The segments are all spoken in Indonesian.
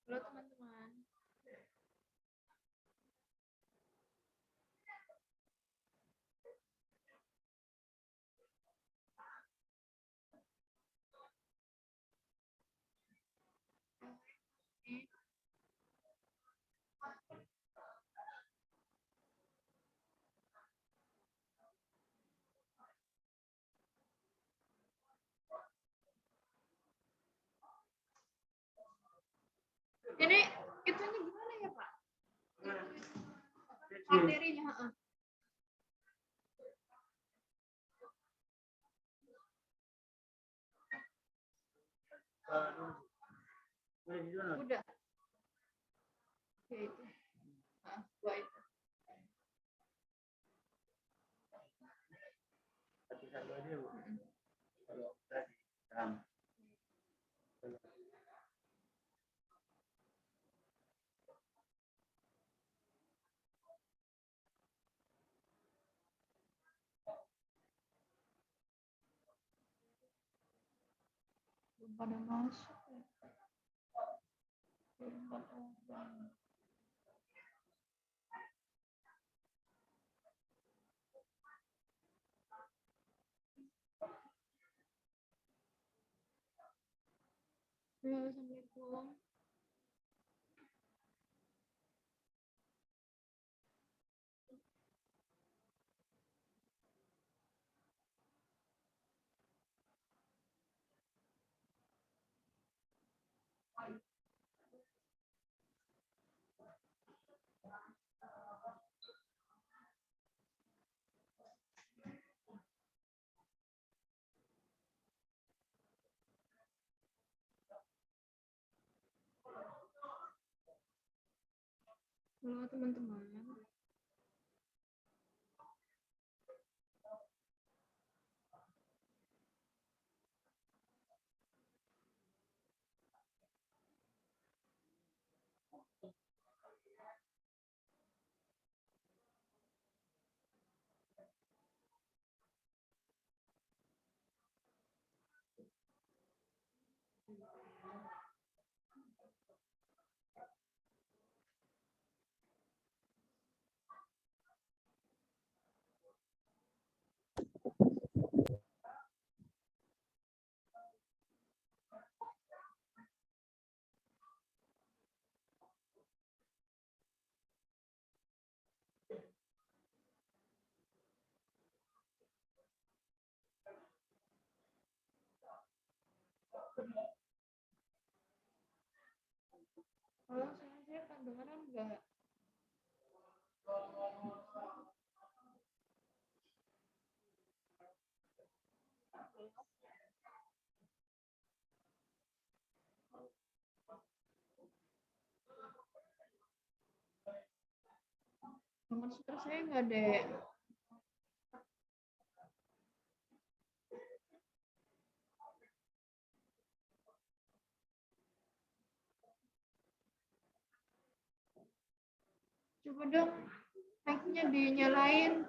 Halo teman-teman. Ini itunya gimana ya Pak? Materinya, heeh. Udah. Oke itu. Gua itu. Satu-satu aja Bu. Kalau tadi Belum pada masuk. Belum pada. Assalamualaikum. Halo teman-teman. Halo, saya kedengaran enggak? Nomor suara saya enggak deh. Coba dong, mic-nya dinyalain.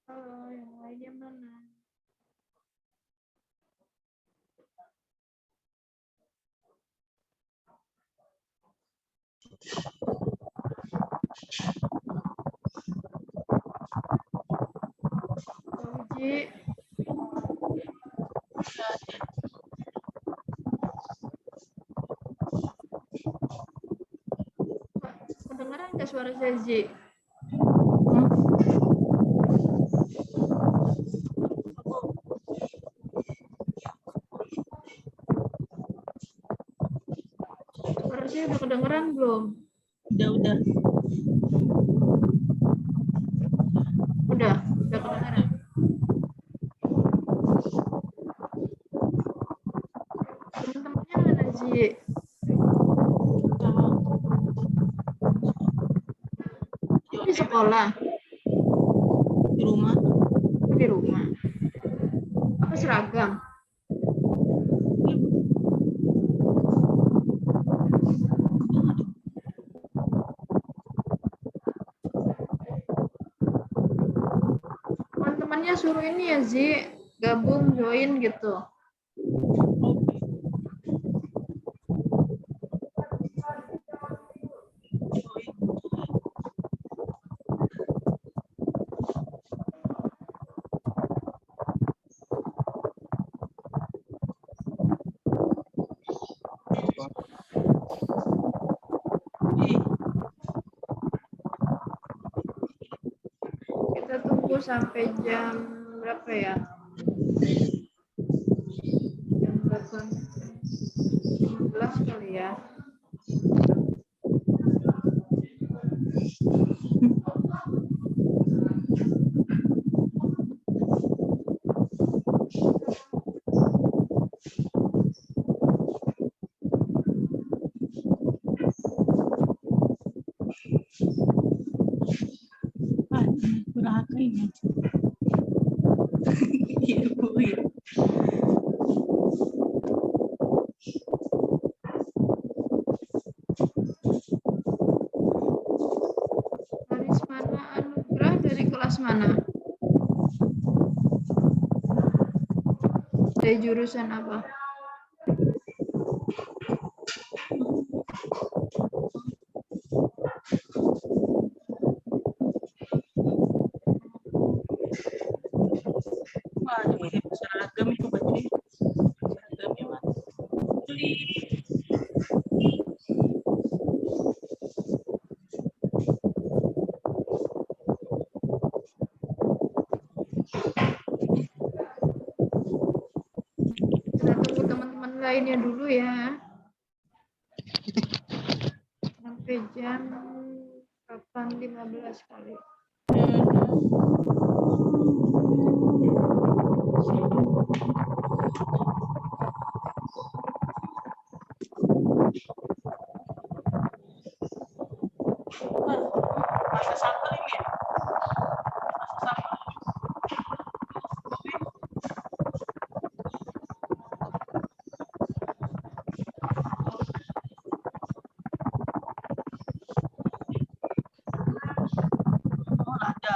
Halo, yang lainnya mana? Uji. Kedengaran nggak suara saya, Ji? Suara saya udah kedengeran belum? Udah. Udah kedengeran. Teman-temannya mana, Ji? Di sekolah. Di rumah. di rumah. Apa seragam? Teman-temannya suruh ini ya Zi, gabung join gitu. Kita tunggu sampai jam berapa ya? Jam 8.15 kali ya. Berapa ini? Iya Bu, ya. Karismana Anugrah dari kelas mana? Dari jurusan apa? Waduh, ini seragam itu berarti. Seragamnya mana? Beli. Kita tunggu teman-teman lainnya dulu ya. Sampai jam 8.15 kali. Masa sampel ini ya? Masa sampel. Oh, ada.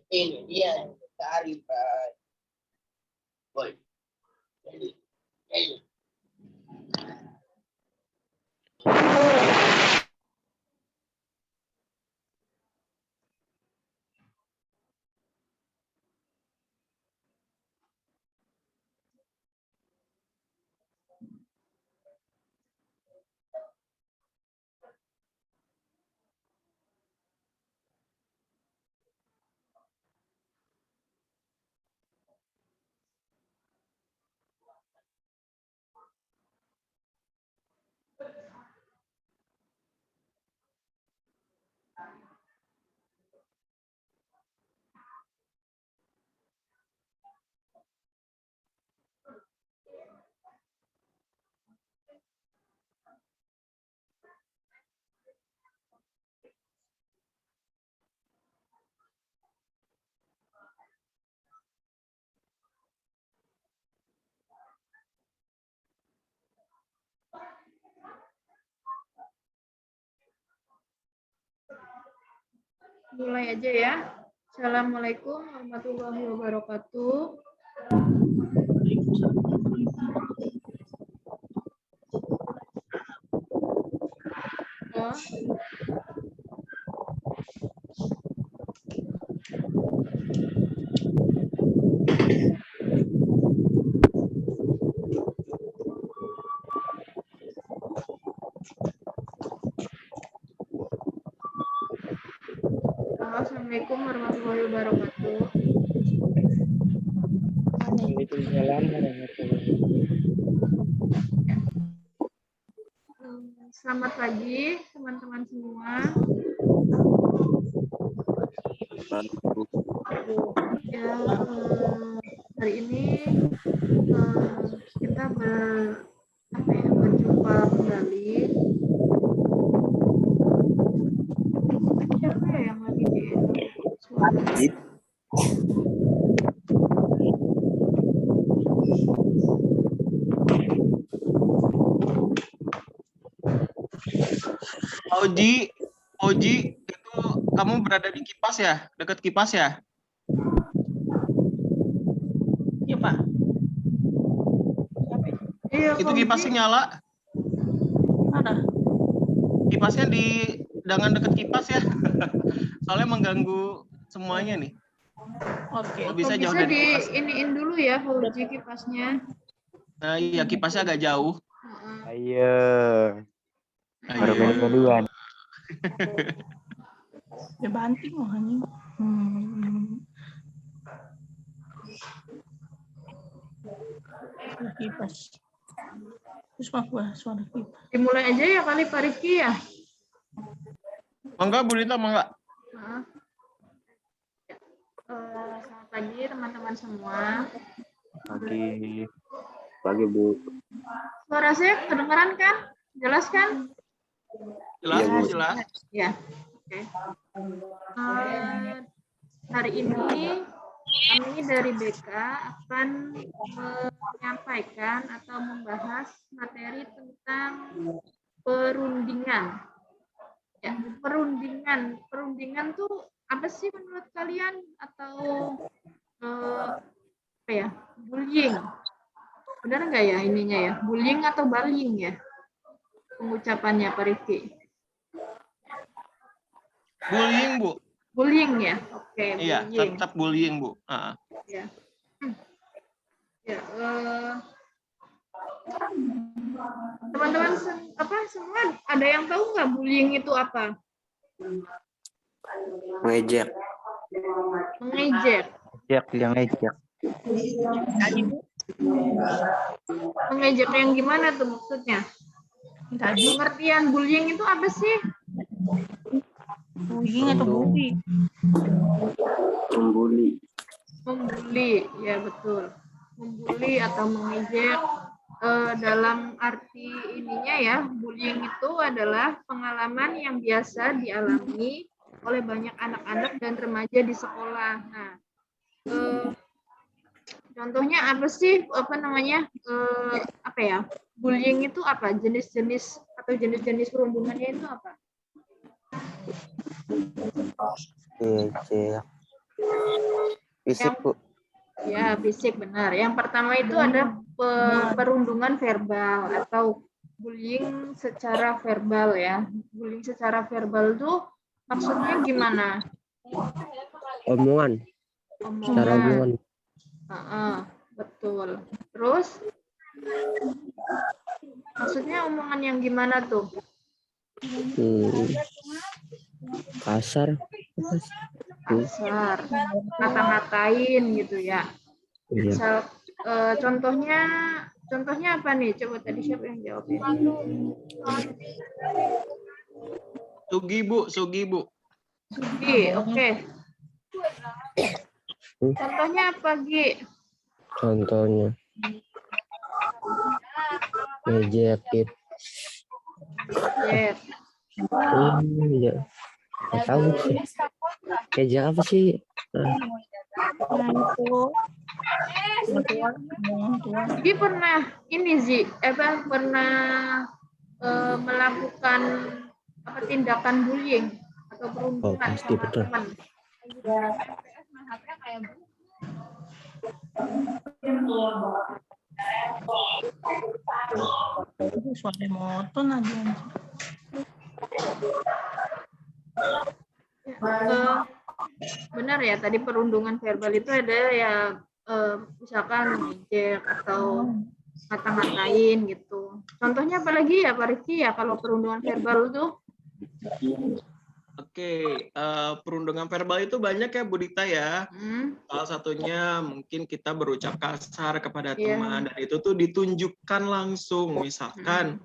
Ini dia yang cari, Pak. Mulai aja ya. Assalamualaikum warahmatullahi wabarakatuh. Oh. Assalamualaikum warahmatullahi wabarakatuh. Waalaikumsalam warahmatullahi Selamat pagi teman-teman semua. Ya, hari ini kita berjumpa kembali. Siapa ya yang lagi di suara? Oji, itu kamu berada di kipas ya? Dekat kipas ya? Iya, Pak. Iya, Itu Fauzi. kipasnya nyala. Ada. Kipasnya jangan dekat kipas ya. Soalnya mengganggu semuanya nih. Oke. Bisa jauh dari kipas. Iniin dulu ya, Fauzi, kipasnya. Nah, iya, kipasnya agak jauh. Ayo. Baru Ayo. duluan. Ya banting makanya. Kipas. Terus gua suara kipas. Dimulai aja ya kali Pak Rifki ya. Mangga, Bu Lita, mangga. Selamat pagi teman-teman semua. Pagi Bu. Suara saya kedengaran kan? Jelas kan? Jelas, Iya, Bu. jelas. Ya. Oke. Hari ini kami dari BK akan menyampaikan atau membahas materi tentang perundingan. Ya, perundingan tuh apa sih menurut kalian? Atau apa ya? Bullying. Benar nggak ya ininya ya? Bullying atau bullying ya? Pengucapannya Pak Rifki. Bullying, Bu. Bullying ya? Oke, Iya, bullying. tetap bullying, Bu. Ya. Ya, teman-teman semua ada yang tahu nggak bullying itu apa? Ngejek. Mengejek. Yang ngejek. Mengejek yang gimana tuh maksudnya? Pengertian bullying itu apa sih? Bullying atau bully? Membuli, ya betul. Membuli atau mengejek dalam arti ininya ya, bullying itu adalah pengalaman yang biasa dialami oleh banyak anak-anak dan remaja di sekolah. Nah, contohnya apa sih? Apa namanya? Apa ya? Bullying itu apa? Jenis-jenis atau jenis-jenis perundungannya itu apa? Ngejek. Fisik, Bu. Ya, fisik benar. Yang pertama itu ada perundungan verbal atau bullying secara verbal ya. Bullying secara verbal itu maksudnya gimana? Omongan. Secara omongan. Betul. Terus maksudnya omongan yang gimana tuh? Kasar. Kasar, ngata-ngatain gitu ya. Misal contohnya apa nih? Coba tadi siapa yang jawab ya? Sugi, Bu. Sugi, oke. Contohnya apa, Gi? Contohnya. Ngejekin. Yes. Iya. Nggak tahu sih. Ngejek apa sih? Gi pernah pernah melakukan tindakan bullying atau perundungan pasti sama betul. teman. Penggunaan MPS mahatnya kayak bu. Suara motor aja. Benar ya, tadi perundungan verbal itu ada ya misalkan mengejek atau ngata-ngatain gitu. Contohnya apa lagi ya Pak Rifki ya kalau perundungan verbal itu? Oke, perundungan verbal itu banyak ya Bu Dita ya. Salah satunya mungkin kita berucap kasar kepada teman, dan itu tuh ditunjukkan langsung. Misalkan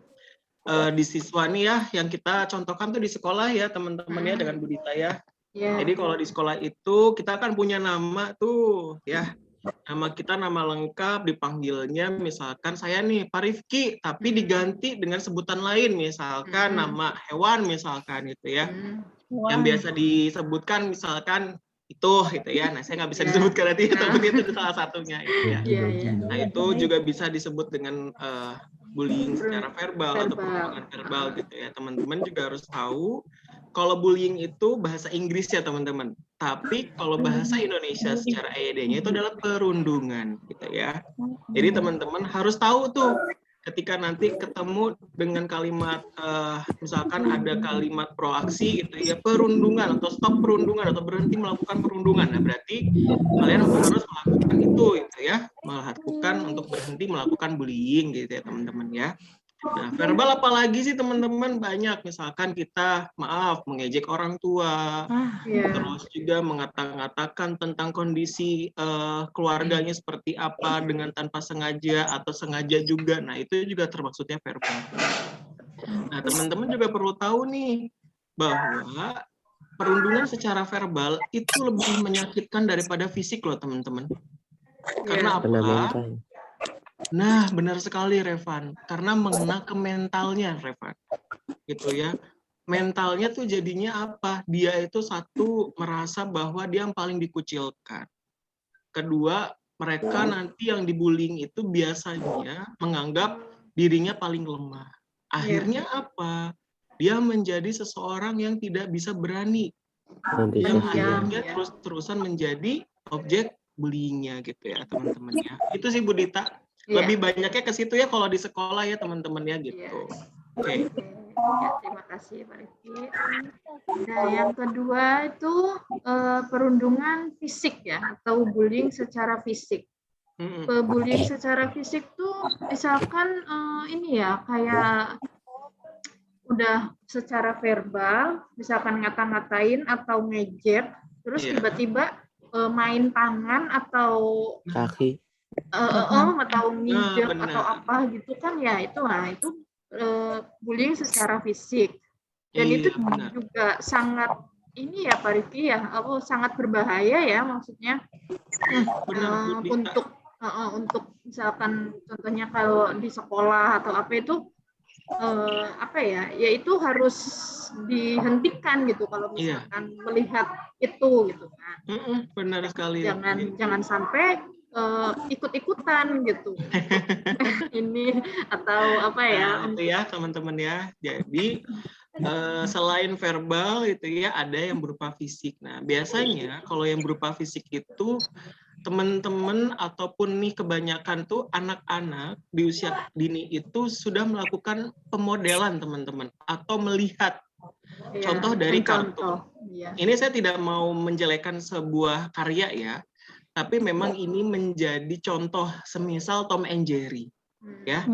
di siswa nih ya, yang kita contohkan tuh di sekolah ya teman-teman ya dengan Bu Dita ya. Jadi kalau di sekolah itu kita kan punya nama tuh ya. Nama kita, nama lengkap, dipanggilnya misalkan saya nih Pak Rifki, tapi diganti dengan sebutan lain, misalkan nama hewan misalkan gitu ya. Yang biasa disebutkan misalkan itu gitu ya. Nah, saya nggak bisa disebutkan nanti, tapi itu salah satunya gitu ya. Nah, itu juga bisa disebut dengan bullying secara verbal atau perundungan verbal gitu ya. Teman-teman juga harus tahu kalau bullying itu bahasa Inggris ya teman-teman. Tapi kalau bahasa Indonesia secara EYD-nya itu adalah perundungan gitu ya. Jadi teman-teman harus tahu tuh ketika nanti ketemu dengan kalimat misalkan ada kalimat proaksi gitu ya, perundungan atau stop perundungan atau berhenti melakukan perundungan. Nah, berarti kalian harus melakukan itu gitu ya, melakukan untuk berhenti melakukan bullying gitu ya teman-teman ya. Nah, verbal apalagi sih teman-teman, banyak. Misalkan kita mengejek orang tua, terus juga mengata-ngatakan tentang kondisi keluarganya seperti apa dengan tanpa sengaja atau sengaja juga. Nah, itu juga termaksudnya verbal. Nah, teman-teman juga perlu tahu nih bahwa perundungan secara verbal itu lebih menyakitkan daripada fisik loh teman-teman. Karena apa? Nah, benar sekali Revan, karena mengena ke mentalnya Revan, gitu ya. Mentalnya tuh jadinya apa? Dia itu satu merasa bahwa dia yang paling dikucilkan. Kedua, mereka nanti yang dibullying itu biasanya menganggap dirinya paling lemah. Akhirnya apa? Dia menjadi seseorang yang tidak bisa berani, yang akhirnya terus-terusan menjadi objek bullyingnya gitu ya teman-teman ya. Itu sih Bu Dita. Lebih banyaknya ke situ ya kalau di sekolah ya teman-teman ya gitu. Oke. Ya, terima kasih Pak Rifki. Nah, yang kedua itu perundungan fisik ya atau bullying secara fisik. Bullying secara fisik tuh misalkan ini ya kayak udah secara verbal, misalkan ngata-ngatain atau ngejek, terus tiba-tiba main tangan atau kaki. Atau nginjek atau apa gitu kan ya itu bullying secara fisik dan itu juga sangat ini ya Pak Rifki ya sangat berbahaya ya maksudnya untuk misalkan contohnya kalau di sekolah atau apa itu itu harus dihentikan gitu kalau misalkan melihat itu gitu kan. Benar sekali. Jangan sampai ikut-ikutan gitu. Ini atau apa ya? Itu ya teman-teman ya. Jadi selain verbal itu ya ada yang berupa fisik. Nah, biasanya kalau yang berupa fisik itu teman-teman ataupun nih kebanyakan tuh anak-anak di usia dini itu sudah melakukan pemodelan teman-teman atau melihat contoh dari kartun. Ini saya tidak mau menjelekkan sebuah karya ya. Tapi memang ini menjadi contoh semisal Tom and Jerry, ya.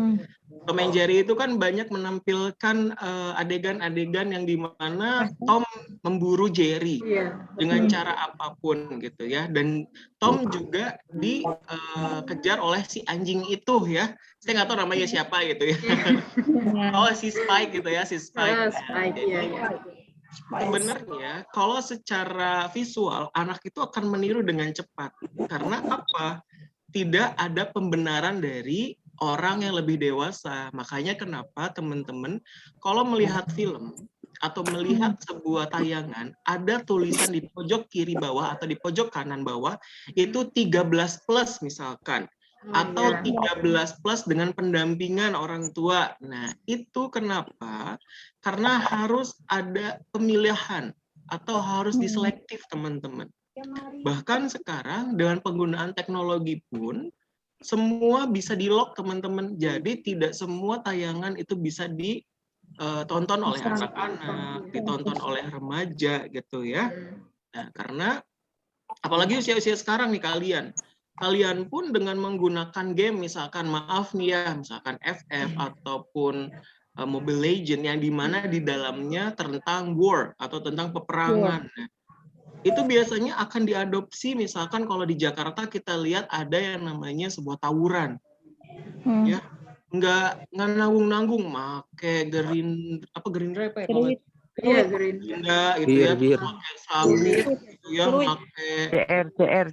Tom and Jerry itu kan banyak menampilkan adegan-adegan yang dimana Tom memburu Jerry dengan cara apapun gitu ya, dan Tom juga dikejar oleh si anjing itu ya. Saya nggak tahu namanya siapa gitu ya. Si Spike gitu ya, si Spike. Sebenarnya kalau secara visual anak itu akan meniru dengan cepat karena apa? Tidak ada pembenaran dari orang yang lebih dewasa. Makanya kenapa teman-teman kalau melihat film atau melihat sebuah tayangan ada tulisan di pojok kiri bawah atau di pojok kanan bawah itu 13 plus misalkan. Atau 13 plus dengan pendampingan orang tua. Nah, itu kenapa? Karena harus ada pemilihan atau harus diselektif, teman-teman. Bahkan sekarang dengan penggunaan teknologi pun semua bisa di-lock, teman-teman. Jadi tidak semua tayangan itu bisa ditonton oleh anak-anak, ditonton oleh remaja gitu ya. Nah, karena apalagi usia-usia sekarang nih kalian pun dengan menggunakan game, misalkan maaf nih ya, misalkan FF ataupun Mobile Legends yang dimana di dalamnya tentang war atau tentang peperangan. Nah, itu biasanya akan diadopsi, misalkan kalau di Jakarta kita lihat ada yang namanya sebuah tawuran. Ya, nggak nanggung-nanggung, make Gerindra apa ya? Iya, Gerindra. Gitu ya, pakai sabuk gitu ya, pakai CR.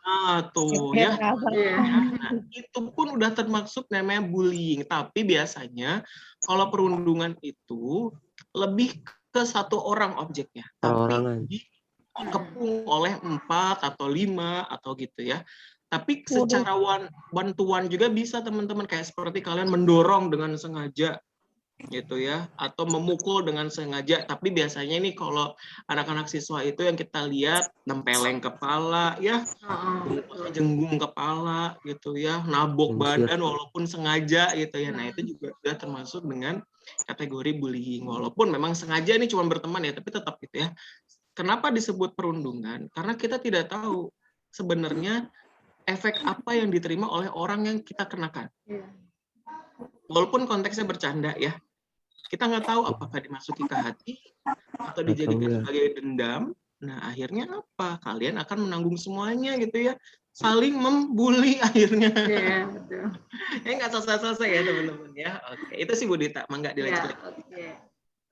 nah tuh ya. Nah, itu pun udah termasuk namanya bullying. Tapi biasanya kalau perundungan itu lebih ke satu orang objeknya, tapi dikepung oleh 4 atau 5 atau gitu ya. Tapi secara one-to-one juga bisa, teman-teman, kayak seperti kalian mendorong dengan sengaja gitu ya, atau memukul dengan sengaja. Tapi biasanya nih kalau anak-anak siswa itu yang kita lihat nempeleng kepala ya, jenggung kepala gitu ya, nabok badan walaupun sengaja gitu ya. Nah, itu juga sudah termasuk dengan kategori bullying. Walaupun memang sengaja nih cuma berteman ya, tapi tetap gitu ya. Kenapa disebut perundungan? Karena kita tidak tahu sebenarnya efek apa yang diterima oleh orang yang kita kenakan. Walaupun konteksnya bercanda ya, kita nggak tahu apakah dimasuki ke hati atau dijadikan sebagai dendam. Nah, akhirnya apa? Kalian akan menanggung semuanya gitu ya, saling membuli akhirnya. Iya, betul. Nggak selesai-selesai ya, teman-teman ya. Oke, itu sih Bu Dita, mangga dilanjutkan.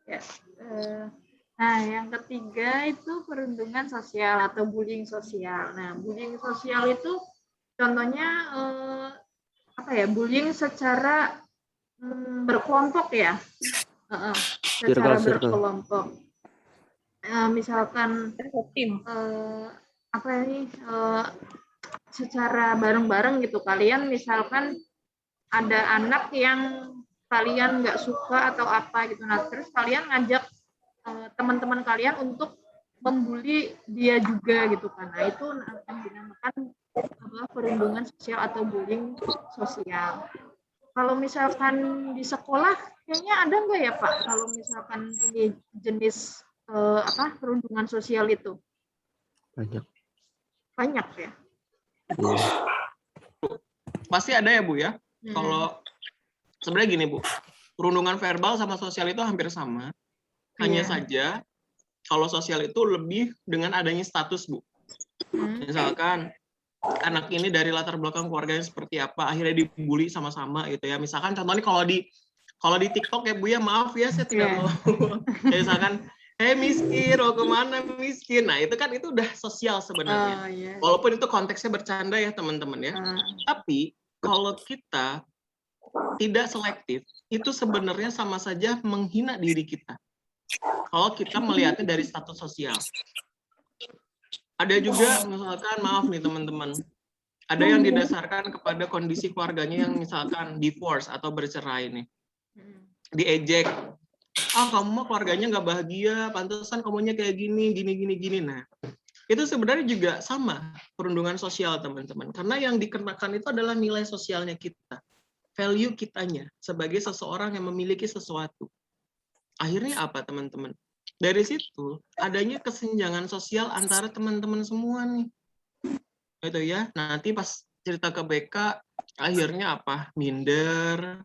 Ya. Nah, yang ketiga itu perundungan sosial atau bullying sosial. Nah, bullying sosial itu contohnya bullying secara berkelompok ya. Secara berkelompok. Misalkan secara bareng-bareng gitu, kalian misalkan ada anak yang kalian nggak suka atau apa gitu, nah terus kalian ngajak teman-teman kalian untuk membuli dia juga gitu kan. Nah, itu akan dinamakan perundungan sosial atau bullying sosial. Kalau misalkan di sekolah kayaknya ada nggak ya Pak, kalau misalkan ini jenis perundungan sosial itu? Banyak ya? Pasti ada ya Bu ya. Kalau sebenarnya gini Bu, perundungan verbal sama sosial itu hampir sama. Hanya saja kalau sosial itu lebih dengan adanya status Bu. Misalkan anak ini dari latar belakang keluarganya seperti apa, akhirnya dibully sama-sama gitu ya. Misalkan contohnya kalau di TikTok ya Bu ya, maaf ya saya tidak mau. Ya, misalkan miskin, mau kemana miskin. Nah, itu udah sosial sebenarnya. Walaupun itu konteksnya bercanda ya teman-teman ya. Tapi kalau kita tidak selektif, itu sebenarnya sama saja menghina diri kita. Kalau kita melihatnya dari status sosial. Ada juga misalkan, maaf nih teman-teman, ada yang didasarkan kepada kondisi keluarganya yang misalkan divorce atau bercerai nih. Diejek. Kamu mah keluarganya nggak bahagia, pantesan kamunya kayak gini. Nah, itu sebenarnya juga sama perundungan sosial teman-teman. Karena yang dikenakan itu adalah nilai sosialnya kita. Value kitanya sebagai seseorang yang memiliki sesuatu. Akhirnya apa teman-teman? Dari situ adanya kesenjangan sosial antara teman-teman semua nih. Gitu ya. Nanti pas cerita ke BK akhirnya apa? Minder,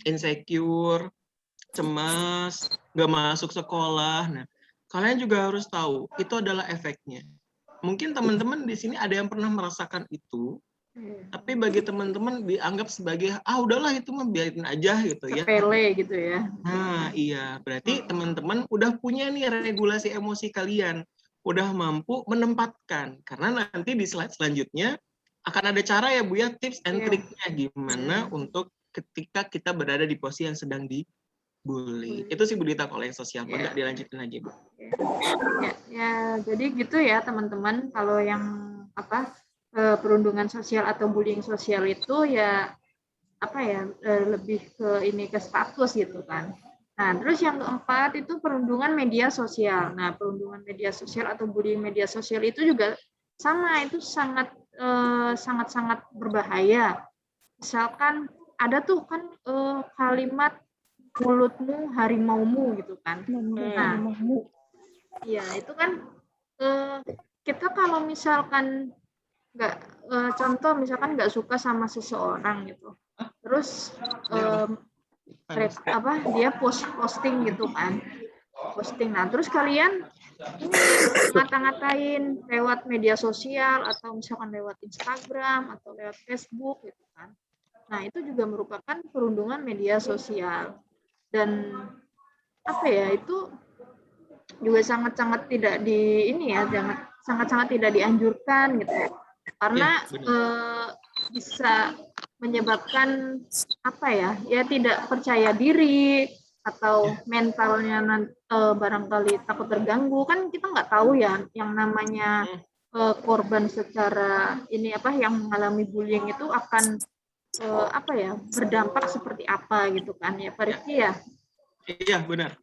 insecure, cemas, nggak masuk sekolah. Nah, kalian juga harus tahu itu adalah efeknya. Mungkin teman-teman di sini ada yang pernah merasakan itu, tapi bagi teman-teman dianggap sebagai udahlah itu mah biarin aja gitu ya. Sepele gitu ya. Nah, iya, berarti teman-teman udah punya nih regulasi emosi kalian, udah mampu menempatkan. Karena nanti di slide selanjutnya akan ada cara ya Bu ya, tips and triknya gimana untuk ketika kita berada di posisi yang sedang dibully. Itu sih Bu Dita kalau yang sosial, nggak dilanjutin aja Bu. Ya, jadi gitu ya teman-teman, kalau yang perundungan sosial atau bullying sosial itu ya lebih ke status gitu kan. Nah, terus yang keempat itu perundungan media sosial. Nah, perundungan media sosial atau bullying media sosial itu juga sama, itu sangat berbahaya. Misalkan ada tuh kan kalimat mulutmu harimaumu gitu kan. Nah, ya itu kan kita kalau misalkan nggak contoh misalkan nggak suka sama seseorang gitu, terus dia posting gitu kan, nah terus kalian ini ngata-ngatain lewat media sosial atau misalkan lewat Instagram atau lewat Facebook gitu kan. Nah itu juga merupakan perundungan media sosial dan apa ya, itu juga sangat-sangat tidak sangat-sangat tidak dianjurkan gitu, karena bisa menyebabkan apa ya tidak percaya diri atau mentalnya barangkali takut terganggu. Kan kita nggak tahu ya yang namanya korban secara yang mengalami bullying itu akan berdampak seperti apa gitu kan ya Pak Rizky ya. Iya benar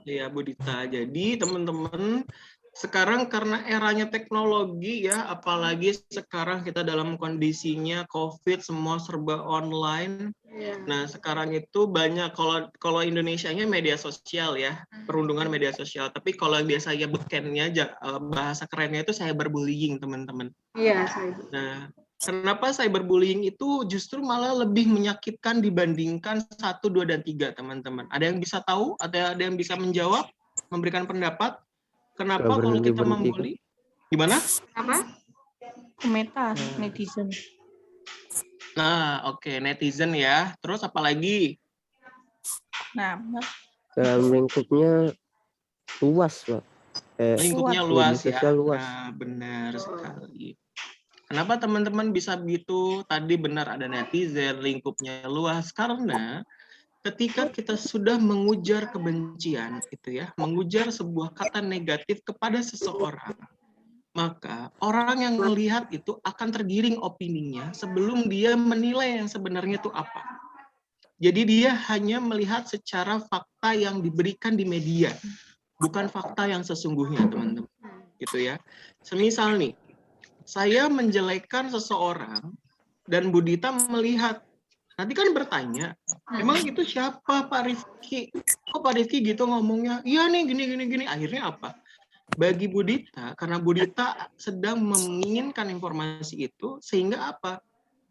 ya Bu Dita. Jadi teman-teman, sekarang karena eranya teknologi ya, apalagi sekarang kita dalam kondisinya COVID, semua serba online. Nah sekarang itu banyak, kalau Indonesianya media sosial ya, perundungan media sosial. Tapi kalau biasanya bekennya bahasa kerennya itu cyberbullying teman-teman. Iya. Nah kenapa cyberbullying itu justru malah lebih menyakitkan dibandingkan 1, 2, dan 3 teman-teman? Ada yang bisa tahu? Ada yang bisa menjawab? Memberikan pendapat? Kenapa kalau kita membuli? Gimana? Apa? Komentar netizen. Nah, oke, netizen ya. Terus apa lagi? Nah, dalam lingkupnya luas, Pak. Lingkupnya luas ya. Luas. Nah, benar sekali. Kenapa teman-teman bisa begitu? Tadi benar ada netizen, lingkupnya luas, karena ketika kita sudah mengujar kebencian, mengujar sebuah kata negatif kepada seseorang, maka orang yang melihat itu akan tergiring opininya sebelum dia menilai yang sebenarnya itu apa. Jadi dia hanya melihat secara fakta yang diberikan di media, bukan fakta yang sesungguhnya, teman-teman. Gitu ya. Semisal nih, saya menjelekkan seseorang dan Bu Dita melihat, nanti kan bertanya, emang itu siapa Pak Rifki? Kok Pak Rifki gitu ngomongnya? Iya nih gini. Akhirnya apa? Bagi Bu Dita, karena Bu Dita sedang menginginkan informasi itu, sehingga apa?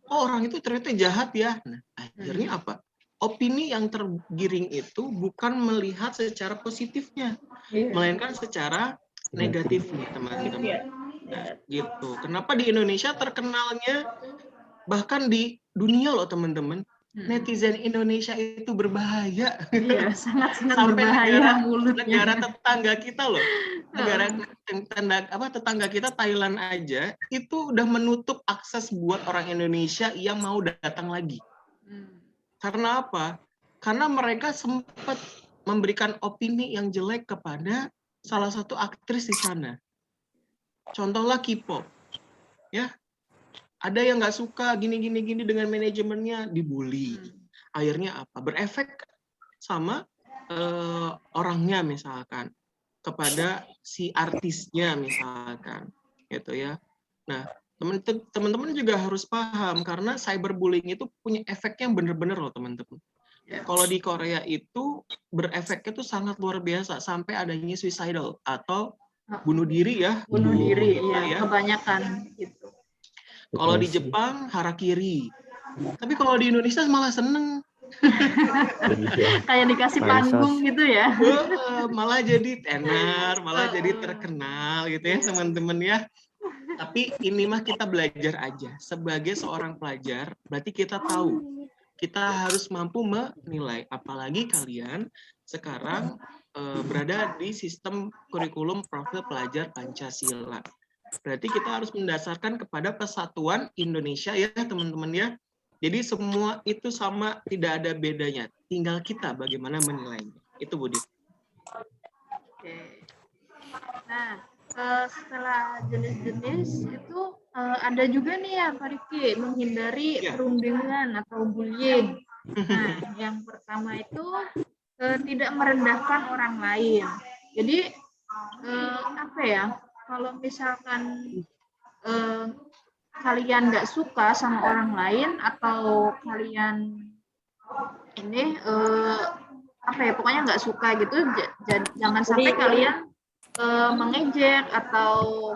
Oh orang itu ternyata jahat ya. Nah, akhirnya apa? Opini yang tergiring itu bukan melihat secara positifnya, melainkan secara negatifnya, teman-teman. Nah, gitu. Kenapa di Indonesia terkenalnya, bahkan di dunia loh teman-teman, netizen Indonesia itu berbahaya. Iya, sangat Sampai berbahaya mulutnya. negara tetangga kita loh, tetangga kita Thailand aja itu udah menutup akses buat orang Indonesia yang mau datang lagi. Karena apa? Karena mereka sempat memberikan opini yang jelek kepada salah satu aktris di sana. Contohlah K-pop, ya, ada yang nggak suka gini dengan manajemennya, dibully. Akhirnya apa? Berefek sama orangnya misalkan, kepada si artisnya misalkan, gitu ya. Nah, teman-teman juga harus paham karena cyberbullying itu punya efek yang benar-benar loh teman-teman. Kalau di Korea itu berefeknya tuh sangat luar biasa sampai adanya suicidal atau bunuh diri ya. Bunuh diri ya, kebanyakan gitu. Kalau di Jepang harakiri. Tapi kalau di Indonesia malah seneng. Kayak dikasih panggung gitu ya. Malah jadi tenar, malah jadi terkenal gitu ya teman-teman ya. Tapi ini mah kita belajar aja. Sebagai seorang pelajar, berarti kita tahu. Kita harus mampu menilai. Apalagi kalian sekarang berada di sistem kurikulum profil pelajar Pancasila. Berarti kita harus mendasarkan kepada persatuan Indonesia ya teman-teman ya. Jadi semua itu sama, tidak ada bedanya. Tinggal kita bagaimana menilainya. Itu Budi. Oke. Nah, setelah jenis-jenis itu ada juga nih ya Pak Rifki, menghindari perundungan atau bullying. Nah, yang pertama itu tidak merendahkan orang lain. Jadi apa ya? Kalau misalkan kalian nggak suka sama orang lain atau kalian ini apa ya? Pokoknya nggak suka gitu, jangan sampai kalian mengejek atau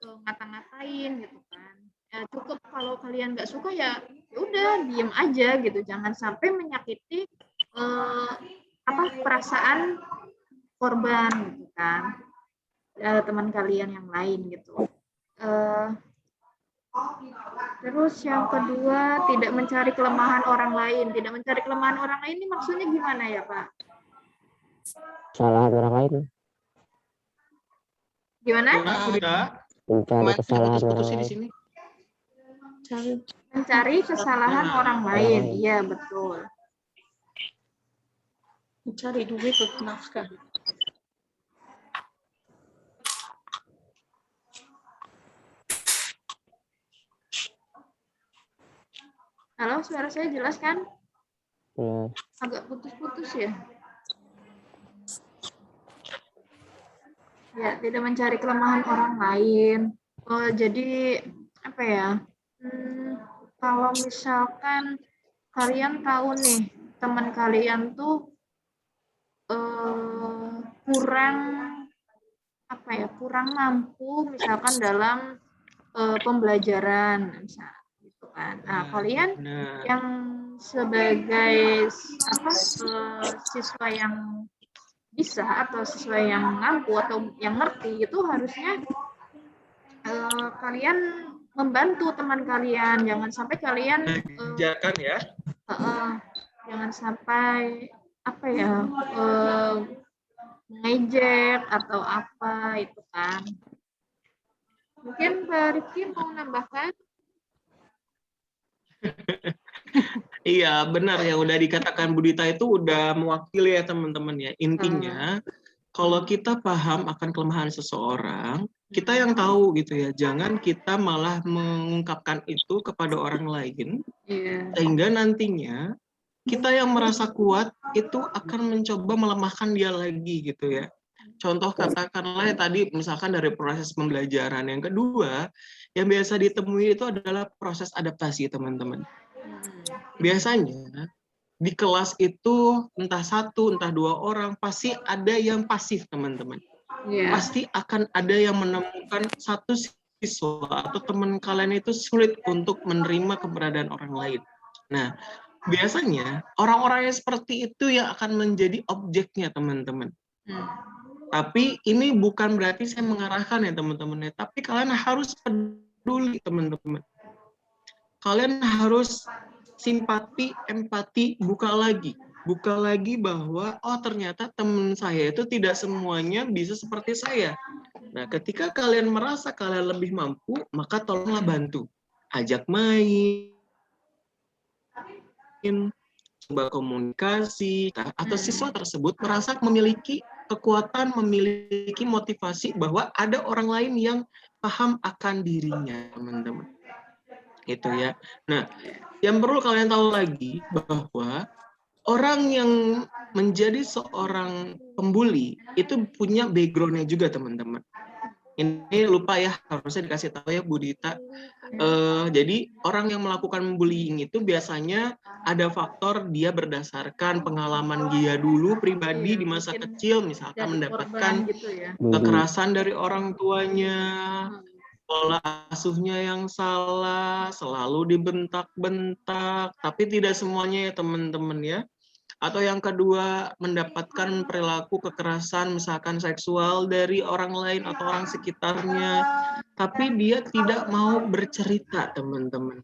ngata-ngatain gitu kan. Ya, cukup kalau kalian nggak suka ya udah diem aja gitu, jangan sampai menyakiti perasaan korban gitu kan, teman kalian yang lain gitu. Terus yang kedua, tidak mencari kelemahan orang lain. Tidak mencari kelemahan orang lain ini maksudnya gimana ya Pak? Kesalahan orang lain. Gimana? Mencari kesalahan orang di lain. sini. Mencari kesalahan orang lain. Iya, betul. Mencari duit untuk nafkah. Halo, suara saya jelas kan? Ya. Agak putus-putus ya. Ya, tidak mencari kelemahan orang lain. Jadi apa ya? Kalau misalkan kalian tahu nih teman kalian tuh kurang mampu misalkan dalam pembelajaran misalnya gitu kan. Nah, kalian yang sebagai siswa yang bisa atau siswa yang mampu atau yang ngerti itu harusnya kalian membantu teman kalian, jangan sampai kalian Jangan ya. Jangan sampai ngejek atau apa itu kan. Mungkin Pak Rifki mau nambahkan? Iya, benar yang udah dikatakan Budita itu udah mewakili ya teman-teman ya. Intinya kalau kita paham akan kelemahan seseorang, kita yang tahu gitu ya. Jangan kita malah mengungkapkan itu kepada orang lain. Sehingga nantinya kita yang merasa kuat itu akan mencoba melemahkan dia lagi gitu ya. Contoh katakanlah tadi misalkan dari proses pembelajaran. Yang kedua, yang biasa ditemui itu adalah proses adaptasi teman-teman. Biasanya di kelas itu entah satu, entah dua orang, pasti ada yang pasif teman-teman. Pasti akan ada yang menemukan satu siswa atau teman kalian itu sulit untuk menerima keberadaan orang lain. Nah, biasanya orang-orang yang seperti itu yang akan menjadi objeknya teman-teman. Tapi ini bukan berarti saya mengarahkan ya teman-teman ya, tapi kalian harus peduli teman-teman. Kalian harus simpati, empati, buka lagi bahwa oh ternyata teman saya itu tidak semuanya bisa seperti saya. Nah, ketika kalian merasa kalian lebih mampu, maka tolonglah bantu. Ajak main, coba komunikasi, atau siswa tersebut merasa memiliki kekuatan, memiliki motivasi bahwa ada orang lain yang paham akan dirinya, teman-teman. Itu ya. Nah, yang perlu kalian tahu lagi bahwa orang yang menjadi seorang pembuli itu punya background-nya juga, teman-teman. Ini lupa ya, harusnya dikasih tahu ya Bu Dita. Jadi orang yang melakukan bullying itu biasanya ada faktor dia berdasarkan pengalaman dia dulu pribadi di masa kecil, misalkan mendapatkan kekerasan dari orang tuanya, pola asuhnya yang salah, selalu dibentak-bentak, tapi tidak semuanya ya teman-teman ya. Atau yang kedua, mendapatkan perilaku kekerasan misalkan seksual dari orang lain atau orang sekitarnya, tapi dia tidak mau bercerita, teman-teman.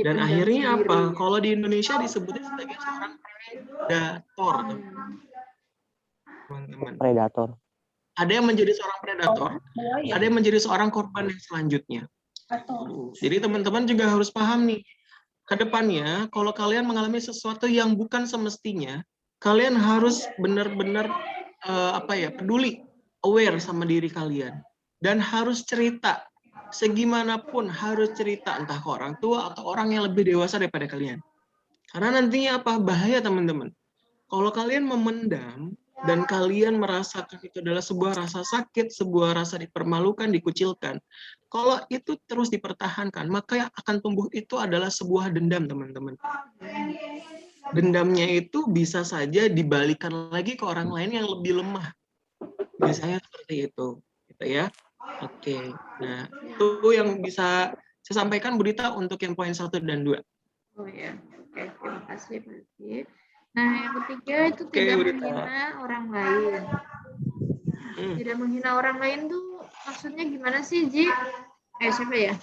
Dan akhirnya apa? Kalau di Indonesia disebutnya sebagai seorang predator, teman-teman. Predator. Ada yang menjadi seorang predator, ada yang menjadi seorang korban yang selanjutnya. Jadi teman-teman juga harus paham nih, kedepannya kalau kalian mengalami sesuatu yang bukan semestinya, kalian harus benar-benar peduli, aware sama diri kalian, dan harus cerita. Segimanapun harus cerita, entah ke orang tua atau orang yang lebih dewasa daripada kalian. Karena nantinya apa? Bahaya teman-teman. Kalau kalian memendam dan kalian merasakan itu adalah sebuah rasa sakit, sebuah rasa dipermalukan, dikucilkan. Kalau itu terus dipertahankan, maka yang akan tumbuh itu adalah sebuah dendam, teman-teman. Dendamnya itu bisa saja dibalikan lagi ke orang lain yang lebih lemah. Biasanya seperti itu, gitu ya. Oke. Nah, itu yang bisa saya sampaikan Bu Dita untuk yang poin 1 dan 2. Oh ya, oke, terima kasih Pak Diki. Nah, yang ketiga itu Oke, tidak Bu Dita. menghina orang lain. Tidak menghina orang lain tuh maksudnya gimana sih, Ji? Siapa ya?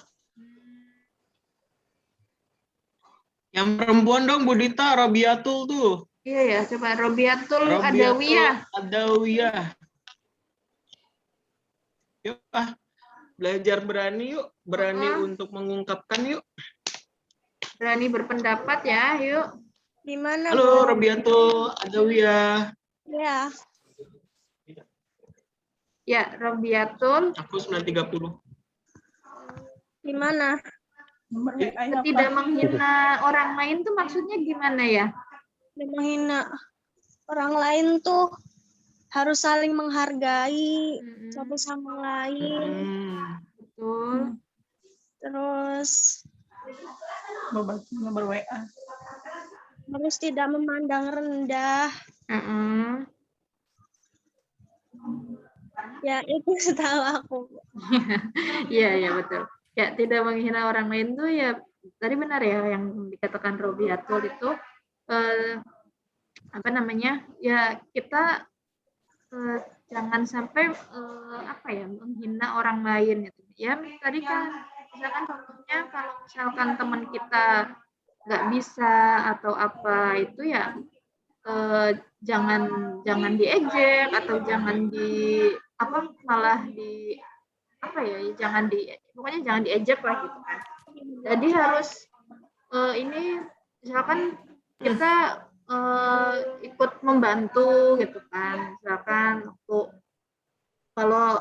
Yang perempuan dong, Bu Dita, Robiatul tuh. Iya ya, coba Robiatul Adawiyah. Yuk, belajar berani yuk. Berani untuk mengungkapkan yuk. Berani berpendapat ya, yuk. Gimana? Halo, Robiatul Adawiyah. Ya. Ya, Robiatul. Aku 930. Gimana? Tidak menghina orang lain tuh maksudnya gimana ya? Tidak menghina orang lain tuh harus saling menghargai satu sama lain. Betul. Terus nomor WA. harus tidak memandang rendah. Ya, itu setahu aku. Iya, betul. Ya, tidak menghina orang lain tuh ya tadi benar ya yang dikatakan Robiatul itu apa namanya? Ya, kita jangan sampai menghina orang lain gitu. Ya, tadi kan misalkan contohnya kalau misalkan teman kita nggak bisa atau apa itu ya jangan diejek atau jangan pokoknya jangan diejek lah gitu kan. Jadi harus ini misalkan kita ikut membantu gitu kan, misalkan kalau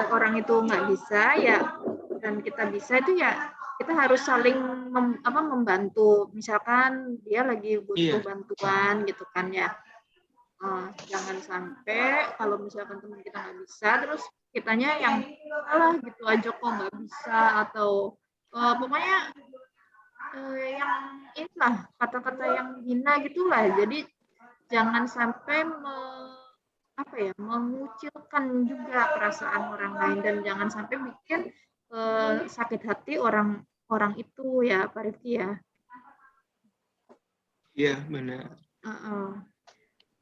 orang itu nggak bisa ya dan kita bisa itu ya kita harus saling membantu, misalkan dia lagi butuh bantuan gitu kan ya. Jangan sampai kalau misalkan teman kita nggak bisa terus kitanya yang gitu aja kok nggak bisa atau pokoknya yang inilah kata-kata yang hina gitulah. Jadi jangan sampai mengucilkan juga perasaan orang lain dan jangan sampai bikin sakit hati orang itu ya Pak Rifki ya. Iya benar.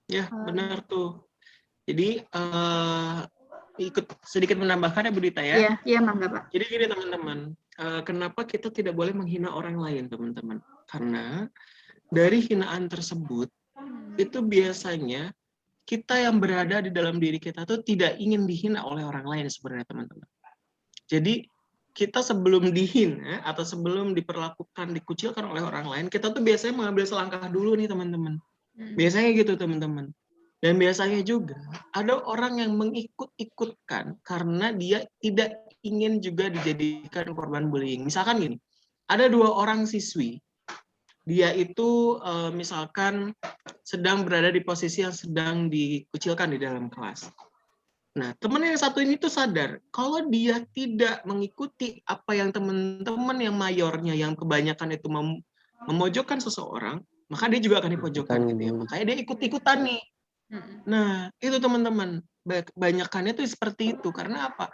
Ya benar tuh. Jadi ikut sedikit menambahkan ya Bu Dita ya. Iya mangga Pak. Jadi gini teman-teman, kenapa kita tidak boleh menghina orang lain teman-teman? Karena dari hinaan tersebut itu biasanya kita yang berada di dalam diri kita tuh tidak ingin dihina oleh orang lain sebenarnya teman-teman. Jadi kita sebelum dihina atau sebelum diperlakukan, dikucilkan oleh orang lain, kita tuh biasanya mengambil selangkah dulu nih teman-teman. Biasanya gitu teman-teman. Dan biasanya juga ada orang yang mengikut-ikutkan karena dia tidak ingin juga dijadikan korban bullying. Misalkan gini, ada 2 orang siswi, dia itu misalkan sedang berada di posisi yang sedang dikucilkan di dalam kelas. Nah, teman yang satu ini tuh sadar, kalau dia tidak mengikuti apa yang teman-teman yang mayornya, yang kebanyakan itu memojokkan seseorang, maka dia juga akan dipojokkan gitu ya. Makanya dia ikut-ikutan nih. Nah, itu teman-teman, kebanyakannya tuh seperti itu. Karena apa?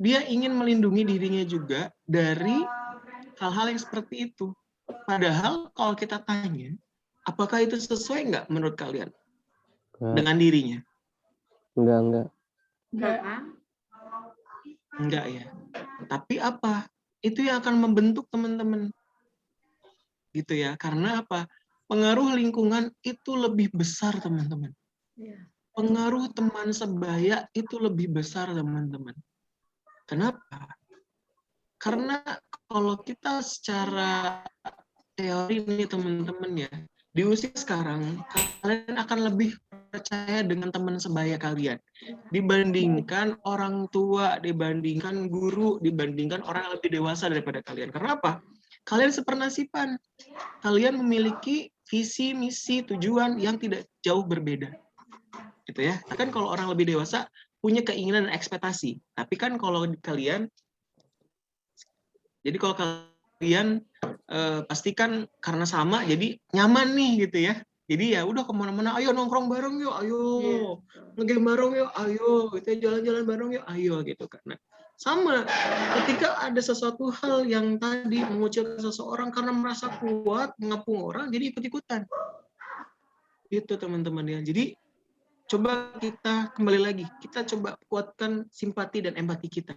Dia ingin melindungi dirinya juga dari hal-hal yang seperti itu. Padahal kalau kita tanya, apakah itu sesuai nggak menurut kalian dengan dirinya? Enggak. Enggak ya. Tapi apa? Itu yang akan membentuk teman-teman. Gitu ya. Karena apa? Pengaruh lingkungan itu lebih besar, teman-teman. Pengaruh teman sebaya itu lebih besar, teman-teman. Kenapa? Karena kalau kita secara teori ini, teman-teman ya, di usia sekarang, kalian akan lebih percaya dengan teman sebaya kalian dibandingkan orang tua, dibandingkan guru, dibandingkan orang yang lebih dewasa daripada kalian. Karena apa? kalian sepernasipan. Kalian memiliki visi, misi, tujuan yang tidak jauh berbeda. Gitu ya. Kan kalau orang lebih dewasa punya keinginan dan ekspektasi. Tapi kan kalau kalian, jadi kalau kalian pastikan karena sama, jadi nyaman nih gitu ya. Jadi ya udah kemana-mana, ayo nongkrong bareng yuk, ayo ngegame bareng yuk, ayo gitu, jalan-jalan bareng yuk, ayo gitu. Karena sama, ketika ada sesuatu hal yang tadi mengucilkan seseorang karena merasa kuat, mengepung orang, jadi ikut-ikutan. Gitu teman-teman ya. Jadi coba kita kembali lagi, kita coba kuatkan simpati dan empati kita.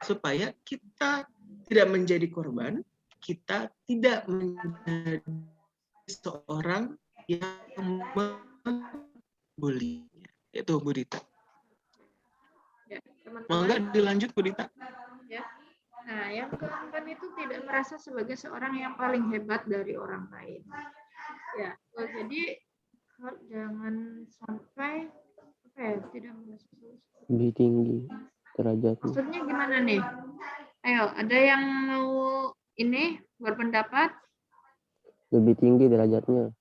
Supaya kita tidak menjadi korban, kita tidak menjadi seorang yang membuli. Itu Bu Dita. Ya, teman-teman. Mau nggak dilanjut Bu Dita? Ya. Nah, yang keempat itu tidak merasa sebagai seorang yang paling hebat dari orang lain. Ya, jadi jangan sampai tidak merasa lebih tinggi derajatnya. Maksudnya gimana nih? Ayo, ada yang mau ini berpendapat? Lebih tinggi derajatnya.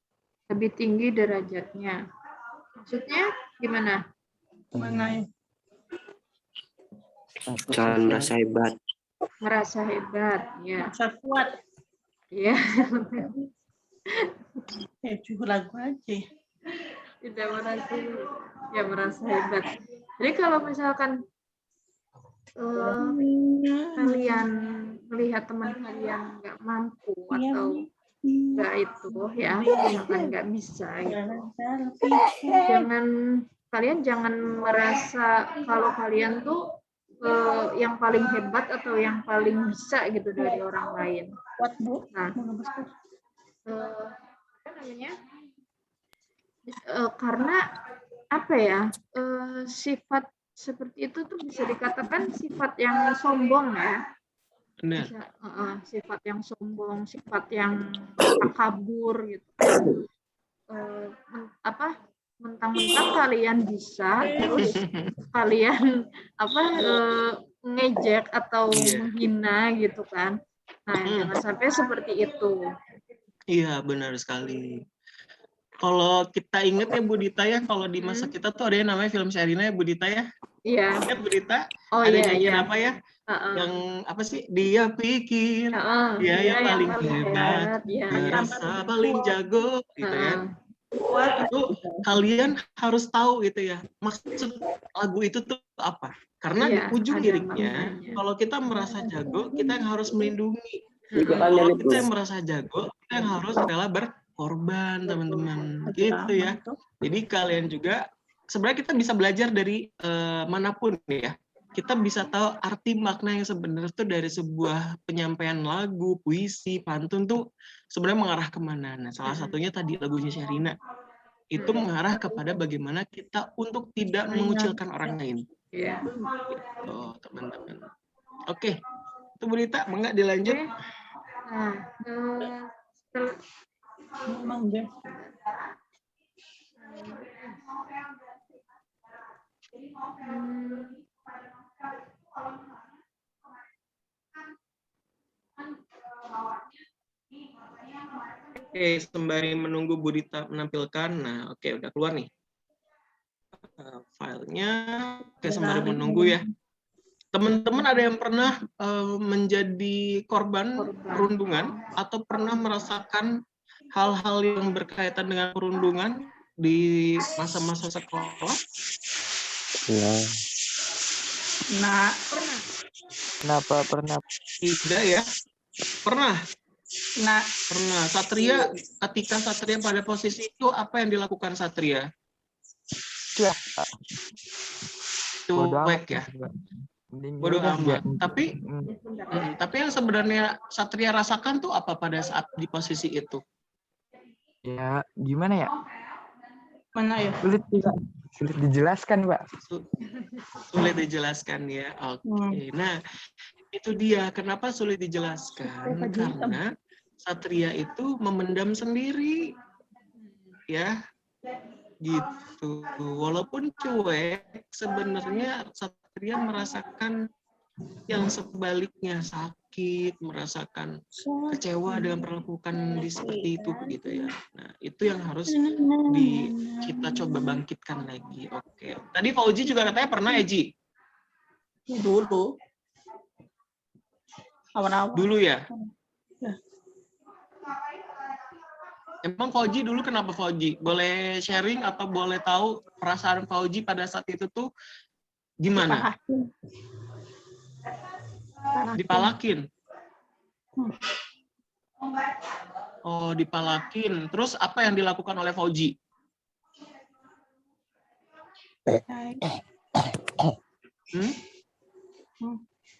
Lebih tinggi derajatnya. Maksudnya gimana? Gimana ya? Jangan merasa hebat. Merasa hebat, ya. Merasa kuat. Iya. Juga lagu aja. Tidak merasa hebat. Jadi kalau misalkan kalian melihat teman kalian nggak mampu atau nggak itu ya, misalkan nggak bisa gitu. Kalian jangan merasa kalau kalian tuh yang paling hebat atau yang paling bisa gitu dari orang lain. Nah, apa namanya? Karena apa ya, sifat seperti itu tuh bisa dikatakan sifat yang sombong ya. Benar. Bisa, sifat yang sombong, sifat yang takabur gitu. Mentang-mentang kalian bisa, terus kalian ngejek atau menghina gitu kan. Nah, jangan sampai seperti itu. Iya, benar sekali. Kalau kita ingat ya Bu Dita ya, kalau di masa kita tuh ada yang namanya film Sherina ya Bu Dita ya. Iya. Ya Bu Dita, Oh, ada iya, nyanyian iya. apa ya? Yang apa sih? Dia pikir dia yang paling hebat, merasa paling jago gitu ya. Itu kalian harus tahu gitu ya, maksud lagu itu tuh apa. Karena di ujung liriknya, kalau kita merasa jago, kita yang harus melindungi. Kalau kita yang merasa jago, kita yang harus rela berkorban, teman-teman. Gitu ya. Jadi kalian juga, sebenarnya kita bisa belajar dari manapun ya. Kita bisa tahu arti makna yang sebenarnya itu dari sebuah penyampaian lagu, puisi, pantun tuh sebenarnya mengarah kemana. Nah, salah satunya tadi lagunya Sherina. Itu mengarah kepada bagaimana kita untuk tidak mengucilkan orang lain. Iya. Gitu, teman-teman. Oke. Itu Bu Dita, enggak dilanjut? Nah, Memang deh. Oke, sembari menunggu Bu Dita menampilkan. Nah, oke, udah keluar nih filenya. Oke, sembari menunggu ya. Teman-teman ada yang pernah menjadi korban perundungan atau pernah merasakan hal-hal yang berkaitan dengan perundungan di masa-masa sekolah? Ya. Nah, Kenapa pernah? Tidak ya? Pernah? nah, Pernah. Satria, ketika Satria pada posisi itu, apa yang dilakukan Satria? Cuek ya? Bodoh amat. Tapi yang sebenarnya Satria rasakan tuh apa pada saat di posisi itu? Ya, gimana ya? mana ya? Sulit dijelaskan, Pak. Sulit dijelaskan ya. Oke. Nah, itu dia. Kenapa sulit dijelaskan? Karena Satria itu memendam sendiri. Ya. Gitu. Walaupun cuek, sebenarnya Satria merasakan yang sebaliknya, sakit, merasakan kecewa dengan perlakuan seperti itu begitu ya. Nah, itu yang harus kita coba bangkitkan lagi. Oke. Tadi Fauji juga katanya pernah ya, Ji? Dulu. Awal-awal. Dulu ya? Ya. Emang Fauji dulu kenapa Fauji? Boleh sharing atau boleh tahu perasaan Fauji pada saat itu tuh gimana? Dipalakin. Oh, dipalakin. Terus apa yang dilakukan oleh Fauji?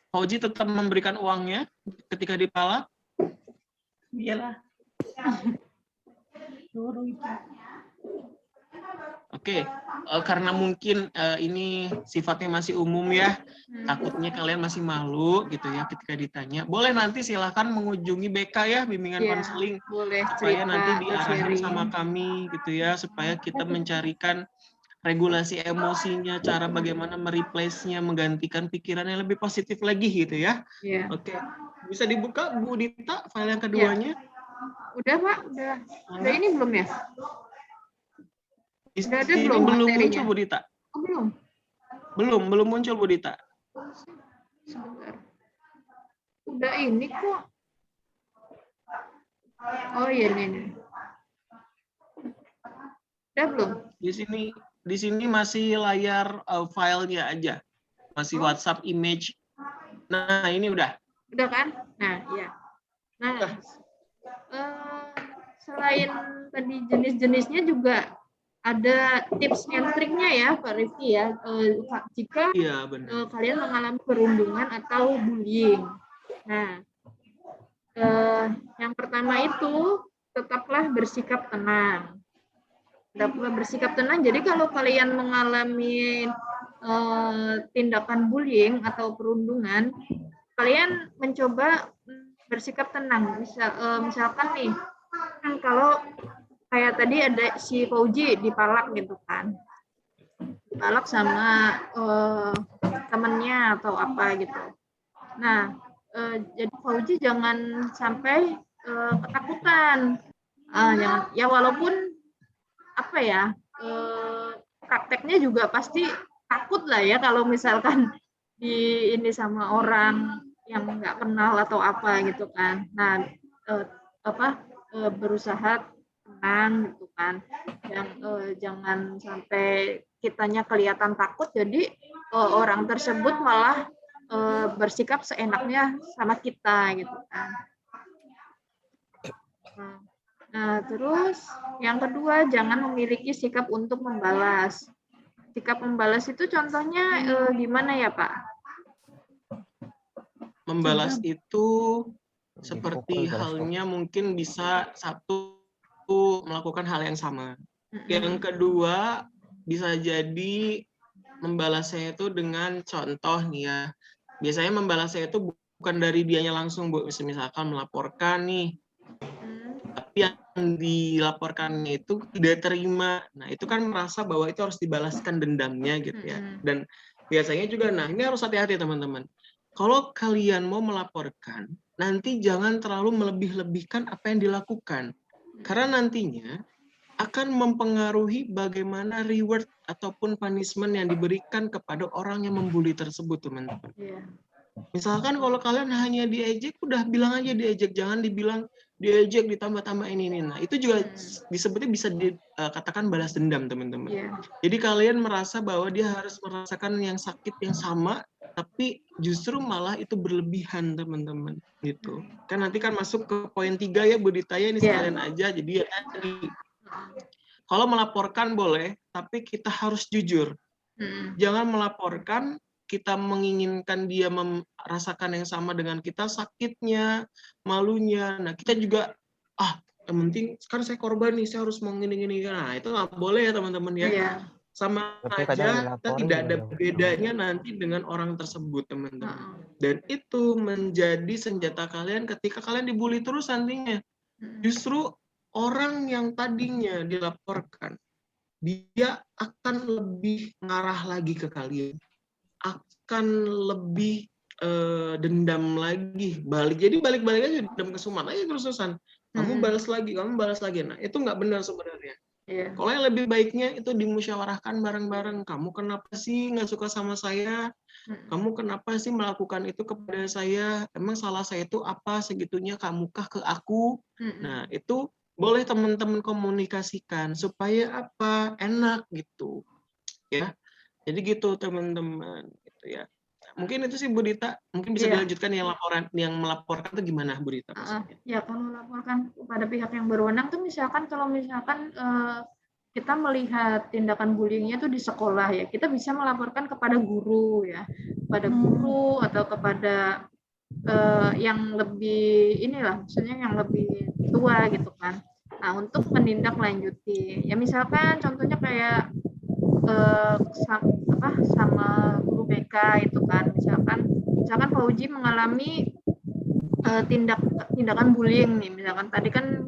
Fauji tetap memberikan uangnya ketika dipalak? Iyalah. Oke, karena mungkin ini sifatnya masih umum ya, takutnya kalian masih malu gitu ya ketika ditanya. Boleh nanti silahkan mengunjungi BK ya, bimbingan konseling, boleh supaya cerita, nanti diarahin sharing sama kami gitu ya, supaya kita mencarikan regulasi emosinya, cara bagaimana mereplace-nya, menggantikan pikiran yang lebih positif lagi gitu ya. Yeah. Oke, bisa dibuka Bu Dita file yang keduanya? Udah Pak, udah ini belum ya? Udah ada belum belum materinya? muncul Bu Dita? Oh, belum. Belum muncul Bu Dita. Sebentar. Udah ini kok. Oh iya ini. Udah belum? Di sini masih layar filenya aja. Masih WhatsApp image. Nah, ini udah. Udah kan? Nah, iya. Nah, selain tadi jenis-jenisnya juga ada tips and triknya ya, Pak Rifki ya. Jika kalian mengalami perundungan atau bullying. Nah, yang pertama itu tetaplah bersikap tenang. Tetaplah bersikap tenang. Jadi kalau kalian mengalami tindakan bullying atau perundungan, kalian mencoba bersikap tenang. Misalkan nih, kalau kayak tadi ada si Fauji dipalak gitu kan, dipalak sama temennya atau apa gitu. Nah, jadi Fauji jangan sampai ketakutan. Jangan, ya walaupun apa ya, prakteknya juga pasti takut lah ya kalau misalkan ini sama orang yang nggak kenal atau apa gitu kan. Nah, berusaha tenang gitu kan, jangan sampai kitanya kelihatan takut jadi orang tersebut malah bersikap seenaknya sama kita gitu kan. Nah, terus yang kedua, jangan memiliki sikap untuk membalas. Sikap membalas itu contohnya gimana ya Pak? Membalas itu seperti halnya mungkin bisa satu melakukan hal yang sama. Yang kedua bisa jadi membalasnya itu dengan contoh nih ya. Biasanya membalasnya itu bukan dari dianya langsung, Bu. Misalkan melaporkan nih, tapi yang dilaporkannya itu tidak terima. Nah, itu kan merasa bahwa itu harus dibalaskan dendamnya gitu ya. Dan biasanya juga, nah ini harus hati-hati teman-teman. Kalau kalian mau melaporkan, nanti jangan terlalu melebih-lebihkan apa yang dilakukan. Karena nantinya akan mempengaruhi bagaimana reward ataupun punishment yang diberikan kepada orang yang membuli tersebut, teman-teman. Misalkan kalau kalian hanya diejek, udah bilang aja diejek, jangan dibilang diejek ditambah-tambah ini. Nah, itu juga disebutnya bisa dikatakan balas dendam, teman-teman. Jadi kalian merasa bahwa dia harus merasakan yang sakit yang sama, tapi justru malah itu berlebihan, teman-teman. Gitu. Kan nanti kan masuk ke poin 3 ya, Bu Dita, ini sekalian aja. Jadi ya tadi, kalau melaporkan boleh, tapi kita harus jujur. Jangan melaporkan, kita menginginkan dia merasakan yang sama dengan kita, sakitnya, malunya. Nah, kita juga, yang penting sekarang saya korban nih, saya harus mau gini-gini. Nah, itu nggak boleh ya teman-teman ya. Sama aja, kita tidak ada bedanya nanti dengan orang tersebut, teman-teman. Dan itu menjadi senjata kalian ketika kalian dibully terus nantinya. Justru orang yang tadinya dilaporkan, dia akan lebih ngarah lagi ke kalian. Akan lebih dendam lagi, balik. Jadi balik-balik aja dendam ke Suman aja terus-terusan. Kamu balas lagi, kamu balas lagi. Nah, itu nggak benar sebenarnya. Iya. Kalau yang lebih baiknya itu dimusyawarahkan bareng-bareng. Kamu kenapa sih nggak suka sama saya? Kamu kenapa sih melakukan itu kepada saya? Emang salah saya itu apa segitunya kamukah ke aku? Nah, itu boleh teman-teman komunikasikan supaya apa? Enak gitu. Ya. Jadi gitu teman-teman gitu ya. Mungkin itu sih Bu Dita, mungkin bisa dilanjutkan yang melaporkan itu gimana Bu Dita? Ya kalau melaporkan kepada pihak yang berwenang tuh misalkan kalau misalkan kita melihat tindakan bullyingnya tuh di sekolah ya, kita bisa melaporkan kepada guru ya, kepada guru atau kepada yang lebih maksudnya yang lebih tua gitu kan. Nah untuk menindaklanjuti, ya misalkan contohnya kayak sama guru BK itu kan, misalkan Pak Uji mengalami tindakan bullying nih, misalkan tadi kan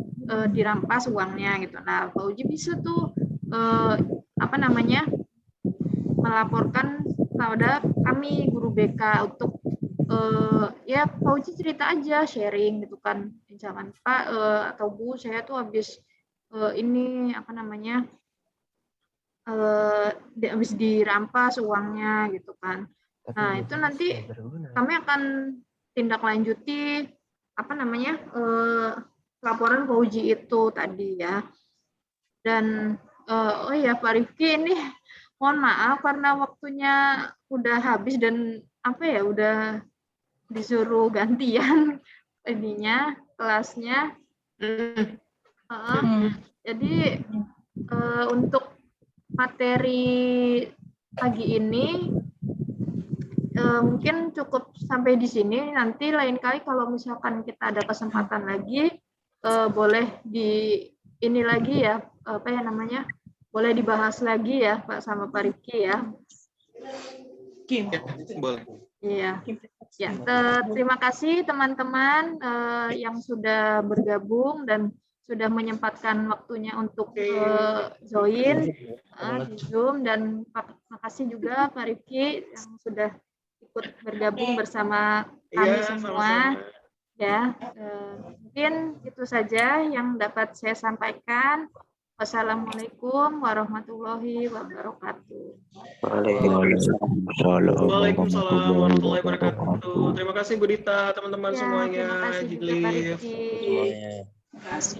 dirampas uangnya gitu. Nah Pak Uji bisa tuh melaporkan kepada kami guru BK untuk ya Pak Uji cerita aja, sharing gitu kan, misalkan Pak atau Bu saya tuh habis habis dirampas uangnya gitu kan. Nah itu nanti kami akan tindak lanjuti laporan Pak Uji itu tadi ya. Dan oh ya Pak Rifki, ini mohon maaf karena waktunya udah habis dan udah disuruh gantian kelasnya. Jadi untuk materi pagi ini mungkin cukup sampai di sini. Nanti lain kali kalau misalkan kita ada kesempatan lagi, boleh boleh dibahas lagi ya Pak sama Pak Rifki ya. Kim. Boleh. Iya. Ya, terima kasih teman-teman yang sudah bergabung dan sudah menyempatkan waktunya untuk join di Zoom, dan makasih juga Pak Rifki yang sudah ikut bergabung bersama kami semua. Ya, mungkin itu saja yang dapat saya sampaikan. Wassalamualaikum warahmatullahi wabarakatuh. Waalaikumsalam warahmatullahi wabarakatuh. Terima kasih Bu Dita, teman-teman semuanya. Terima kasih juga Pak Rifki. Terima kasih.